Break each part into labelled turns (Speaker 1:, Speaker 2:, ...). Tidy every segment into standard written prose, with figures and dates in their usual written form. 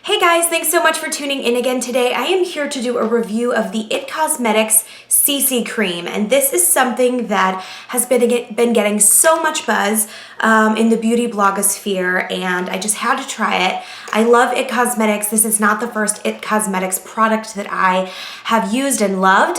Speaker 1: Hey guys, thanks so much for tuning in again today. I am here to do a review of the IT Cosmetics CC Cream, and this is something that has been getting so much buzz in the beauty blogosphere, and I just had to try it. I love IT Cosmetics. This is not the first IT Cosmetics product that I have used and loved,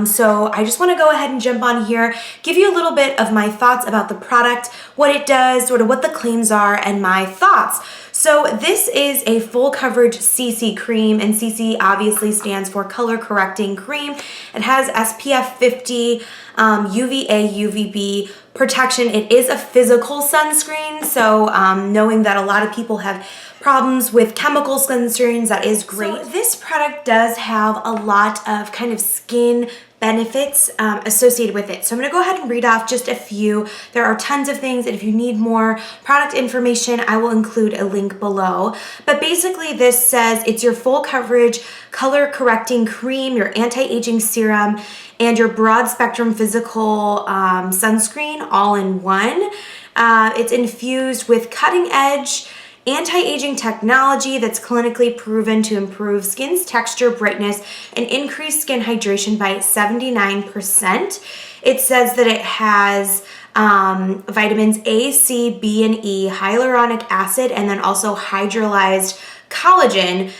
Speaker 1: so I just want to go ahead and jump on here, give you a little bit of my thoughts about the product, what it does, sort of what the claims are, and my thoughts. So this is a full coverage CC cream, and CC obviously stands for color correcting cream. It has SPF 50, UVA, UVB protection. It is a physical sunscreen, so knowing that a lot of people have problems with chemical sunscreens, that is great. So this product does have a lot of kind of skin benefits associated with it. So I'm going to go ahead and read off just a few. There are tons of things, and if you need more product information, I will include a link below. But basically this says it's your full coverage color correcting cream, your anti-aging serum, and your broad spectrum physical sunscreen all in one. It's infused with cutting edge anti-aging technology that's clinically proven to improve skin's texture, brightness, and increase skin hydration by 79%. It says that it has vitamins A, C, B, and E, hyaluronic acid, and then also hydrolyzed collagen,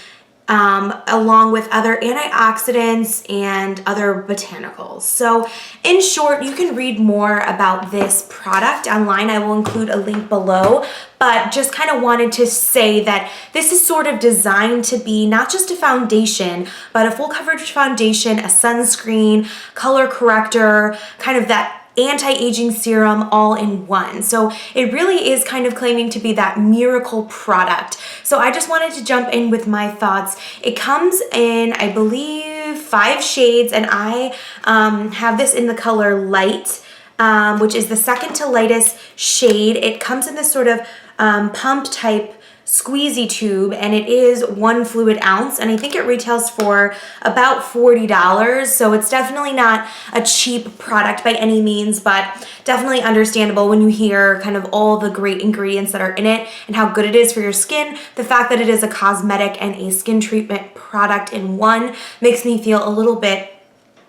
Speaker 1: along with other antioxidants and other botanicals. So in short, you can read more about this product online. I will include a link below, but just kind of wanted to say that this is sort of designed to be not just a foundation, but a full coverage foundation, a sunscreen, color corrector, kind of that anti-aging serum all in one. So it really is kind of claiming to be that miracle product. So I just wanted to jump in with my thoughts. It comes in, I believe, 5 shades, and I have this in the color light, which is the second to lightest shade. It comes in this sort of pump type squeezy tube, and it is 1 fluid ounce, and I think it retails for about $40. So it's definitely not a cheap product by any means, but definitely understandable when you hear kind of all the great ingredients that are in it and how good it is for your skin. The fact that it is a cosmetic and a skin treatment product in one makes me feel a little bit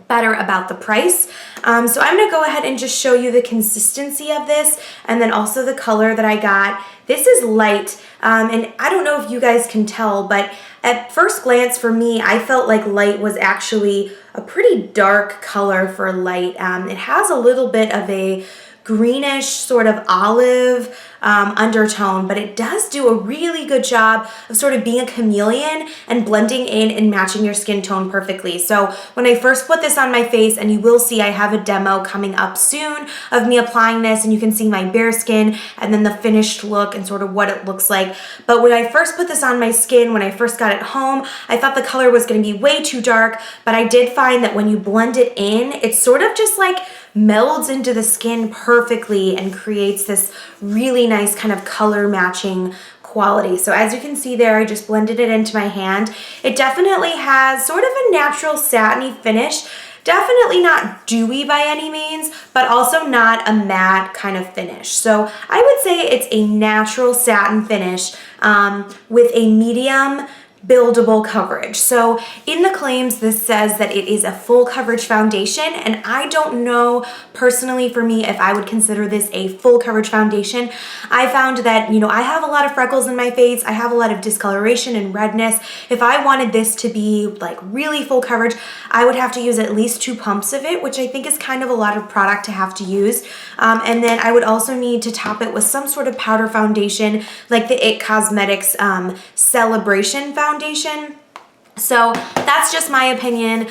Speaker 1: better about the price. So I'm gonna go ahead and just show you the consistency of this, and then also the color that I got. This is light, and I don't know if you guys can tell, but at first glance for me, I felt like light was actually a pretty dark color for light. It has a little bit of a greenish sort of olive undertone, but it does do a really good job of sort of being a chameleon and blending in and matching your skin tone perfectly. So when I first put this on my face, and you will see I have a demo coming up soon of me applying this, and you can see my bare skin and then the finished look and sort of what it looks like. But when I first put this on my skin, when I first got it home, I thought the color was going to be way too dark, but I did find that when you blend it in, it's sort of just like melds into the skin perfectly and creates this really nice kind of color matching quality. So as you can see there, I just blended it into my hand. It definitely has sort of a natural satiny finish. Definitely not dewy by any means, but also not a matte kind of finish. So I would say it's a natural satin finish with a medium buildable coverage. So in the claims, this says that it is a full coverage foundation, and I don't know personally for me if I would consider this a full coverage foundation. I found that, you know, I have a lot of freckles in my face. I have a lot of discoloration and redness. If I wanted this to be like really full coverage, I would have to use at least 2 pumps of it, which I think is kind of a lot of product to have to use. And then I would also need to top it with some sort of powder foundation, like the IT Cosmetics Celebration Foundation. So that's just my opinion.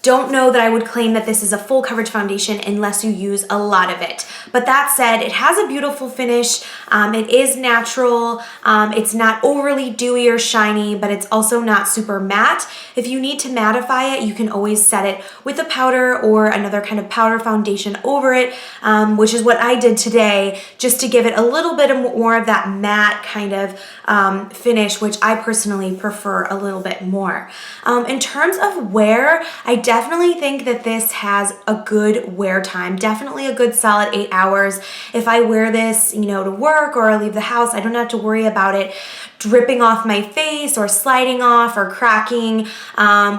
Speaker 1: Don't know that I would claim that this is a full coverage foundation unless you use a lot of it. But that said, it has a beautiful finish. It is natural. It's not overly dewy or shiny, but it's also not super matte. If you need to mattify it, you can always set it with a powder or another kind of powder foundation over it, which is what I did today, just to give it a little bit more of that matte kind of finish, which I personally prefer a little bit more. In terms of wear, I definitely think that this has a good wear time, definitely a good solid 8 hours. If I wear this, you know, to work or I leave the house, I don't have to worry about it dripping off my face or sliding off or cracking,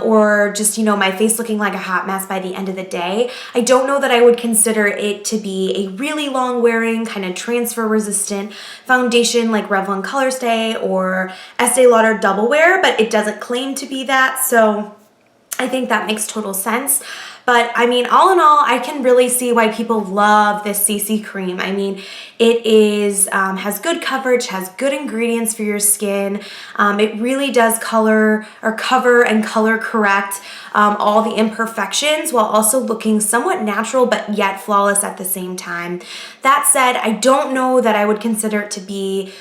Speaker 1: or just, you know, my face looking like a hot mess by the end of the day. I don't know that I would consider it to be a really long wearing, kind of transfer resistant foundation like Revlon Color Stay or Estee Lauder Double Wear, but it doesn't claim to be that, so I think that makes total sense. But I mean, all in all, I can really see why people love this CC cream. I mean, it is has good coverage, has good ingredients for your skin. It really does color or cover and color correct all the imperfections while also looking somewhat natural but yet flawless at the same time. That said, I don't know that I would consider it to be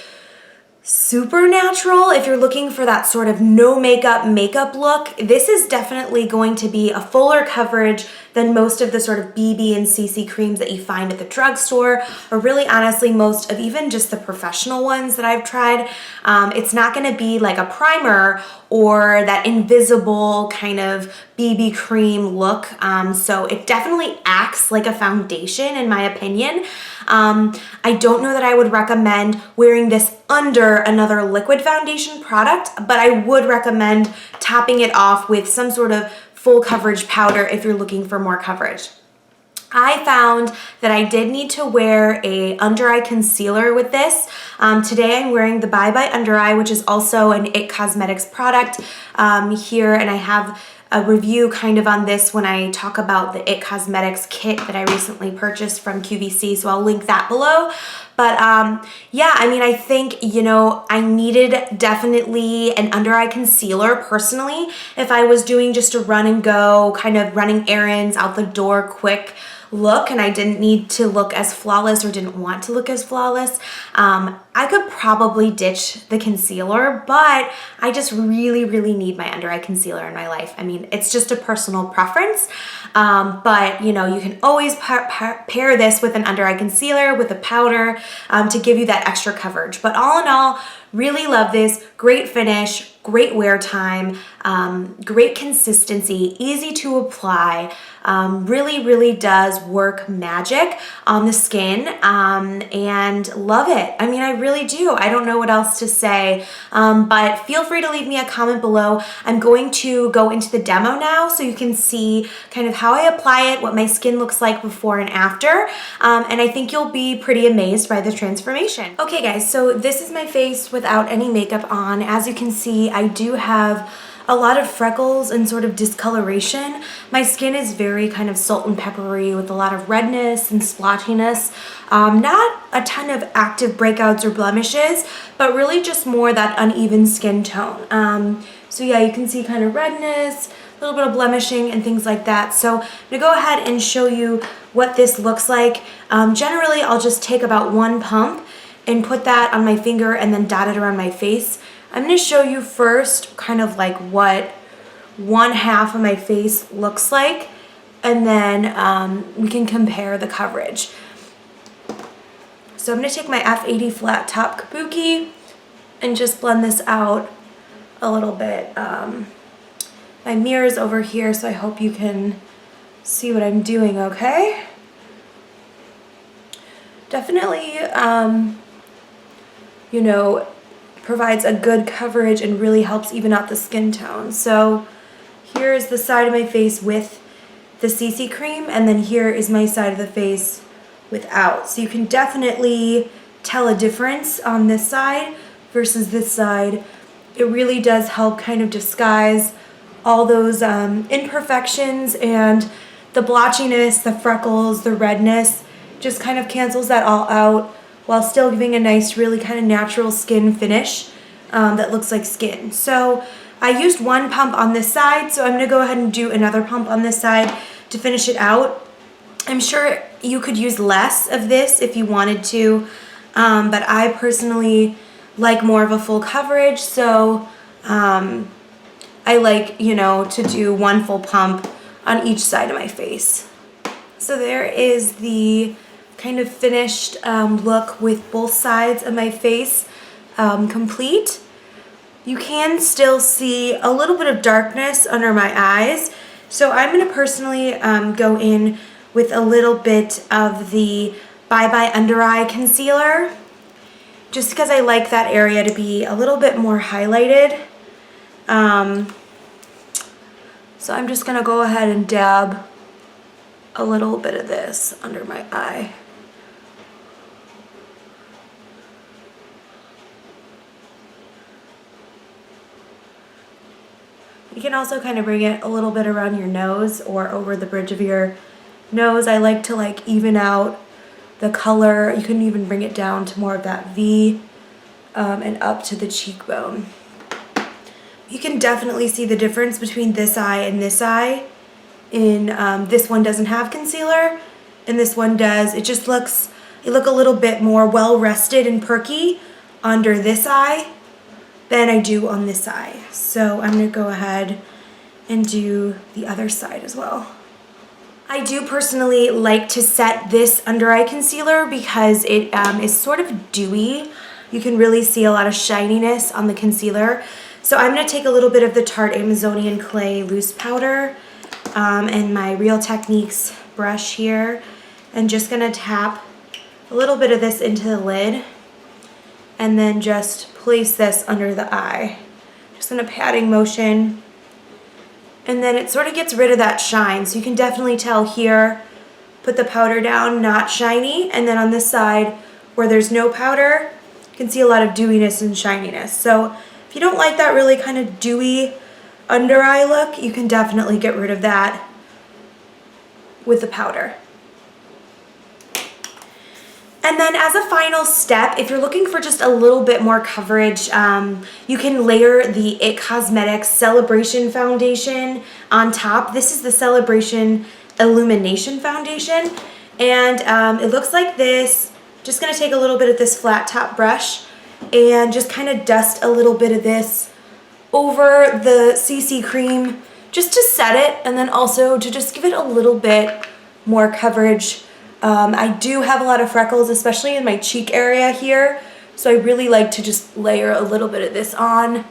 Speaker 1: super natural. If you're looking for that sort of no makeup look, this is definitely going to be a fuller coverage than most of the sort of BB and CC creams that you find at the drugstore, or really honestly most of even just the professional ones that I've tried. It's not going to be like a primer or that invisible kind of BB cream look. So it definitely acts like a foundation in my opinion. I don't know that I would recommend wearing this under another liquid foundation product, but I would recommend topping it off with some sort of full coverage powder if you're looking for more coverage. I found that I did need to wear a under eye concealer with this. Today I'm wearing the Bye Bye Under Eye, which is also an IT Cosmetics product here, and I have a review kind of on this when I talk about the IT Cosmetics kit that I recently purchased from QVC, so I'll link that below. But yeah, I mean, I think, you know, I needed definitely an under eye concealer personally if I was doing just a run and go, kind of running errands, out the door quick look, and I didn't need to look as flawless or didn't want to look as flawless. I could probably ditch the concealer, but I just really need my under eye concealer in my life. I mean, it's just a personal preference, but you know, you can always pair this with an under eye concealer with a powder to give you that extra coverage. But all in all, really love this. Great finish, great wear time, great consistency, easy to apply. Really does work magic on the skin, and love it. I mean, I really do. I don't know what else to say, but feel free to leave me a comment below. I'm going to go into the demo now so you can see kind of how I apply it, what my skin looks like before and after, and I think you'll be pretty amazed by the transformation. Okay guys, so this is my face without any makeup on. As you can see, I do have a lot of freckles and sort of discoloration. My skin is very kind of salt and peppery with a lot of redness and splotchiness. Not a ton of active breakouts or blemishes, but really just more that uneven skin tone. So yeah, you can see kind of redness, a little bit of blemishing and things like that. So I'm gonna go ahead and show you what this looks like. Generally, I'll just take about one pump and put that on my finger and then dot it around my face. I'm going to show you first kind of like what one half of my face looks like, and then we can compare the coverage. So I'm going to take my F80 flat top kabuki and just blend this out a little bit. My mirror is over here, so I hope you can see what I'm doing, okay? Definitely, you know, provides a good coverage and really helps even out the skin tone. So here is the side of my face with the CC cream, and then here is my side of the face without. So you can definitely tell a difference on this side versus this side. It really does help kind of disguise all those imperfections, and the blotchiness, the freckles, the redness, just kind of cancels that all out while still giving a nice, really kind of natural skin finish that looks like skin. So I used one pump on this side, so I'm going to go ahead and do another pump on this side to finish it out. I'm sure you could use less of this if you wanted to, but I personally like more of a full coverage, so I like, you know, to do one full pump on each side of my face. So there is the kind of finished look with both sides of my face complete. You can still see a little bit of darkness under my eyes. So I'm going to personally go in with a little bit of the Bye Bye Under Eye Concealer, just because I like that area to be a little bit more highlighted. So I'm just going to go ahead and dab a little bit of this under my eye. You can also kind of bring it a little bit around your nose or over the bridge of your nose. I like to even out the color. You can even bring it down to more of that V and up to the cheekbone. You can definitely see the difference between this eye and this eye. This one doesn't have concealer and this one does. It just looks, a little bit more well rested and perky under this eye than I do on this eye. So I'm gonna go ahead and do the other side as well. I do personally like to set this under eye concealer because it is sort of dewy. You can really see a lot of shininess on the concealer. So I'm gonna take a little bit of the Tarte Amazonian Clay Loose Powder and my Real Techniques brush here, and just gonna tap a little bit of this into the lid and then just place this under the eye. Just in a patting motion. And then it sort of gets rid of that shine. So you can definitely tell here, put the powder down, not shiny. And then on this side where there's no powder, you can see a lot of dewiness and shininess. So if you don't like that really kind of dewy under eye look, you can definitely get rid of that with the powder. And then as a final step, if you're looking for just a little bit more coverage, you can layer the IT Cosmetics Celebration Foundation on top. This is the Celebration Illumination Foundation. And it looks like this. Just gonna take a little bit of this flat top brush and just kind of dust a little bit of this over the CC cream just to set it, and then also to just give it a little bit more coverage. I do have a lot of freckles, especially in my cheek area here, so I really like to just layer a little bit of this on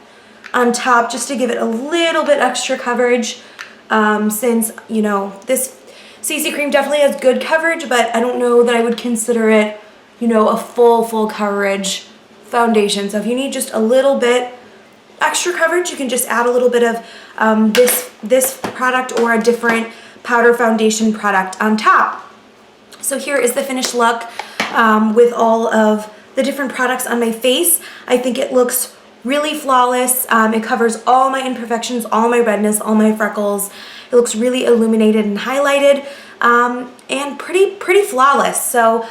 Speaker 1: top just to give it a little bit extra coverage, since, you know, this CC cream definitely has good coverage, but I don't know that I would consider it, you know, a full coverage foundation. So if you need just a little bit extra coverage, you can just add a little bit of this product or a different powder foundation product on top. So here is the finished look with all of the different products on my face. I think it looks really flawless. It covers all my imperfections, all my redness, all my freckles. It looks really illuminated and highlighted, and pretty flawless. So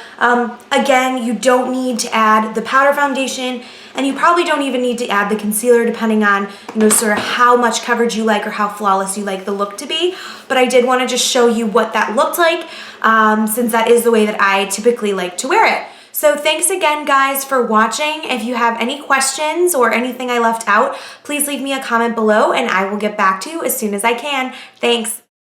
Speaker 1: again, you don't need to add the powder foundation, and you probably don't even need to add the concealer, depending on, you know, sort of how much coverage you like or how flawless you like the look to be. But I did want to just show you what that looked like, since that is the way that I typically like to wear it. So thanks again, guys, for watching. If you have any questions or anything I left out, please leave me a comment below and I will get back to you as soon as I can. Thanks.